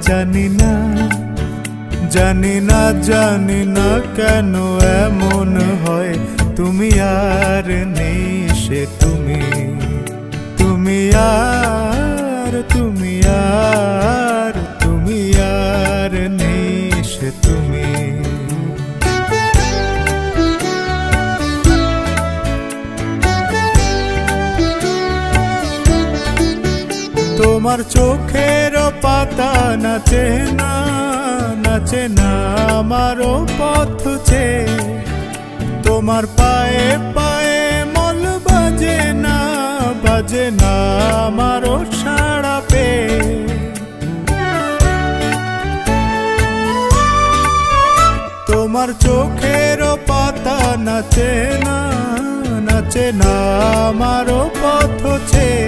জানি না, জানি না, জানি না কেন এমন হয়। তুমি আর নেই সে তুমি, তুমি আর, তুমি আর, তুমি আর নেই সে তুমি। তোমার চোখের পাতা নাচে না, নাচে না আমারও পথ চেয়ে। তোমার পায়ে পায়ে মল বাজে না, বাজে না আমারও সাড়া পেয়ে। তোমার চোখের পাতা নাচে না, নাচে না আমারও পথ চেয়ে।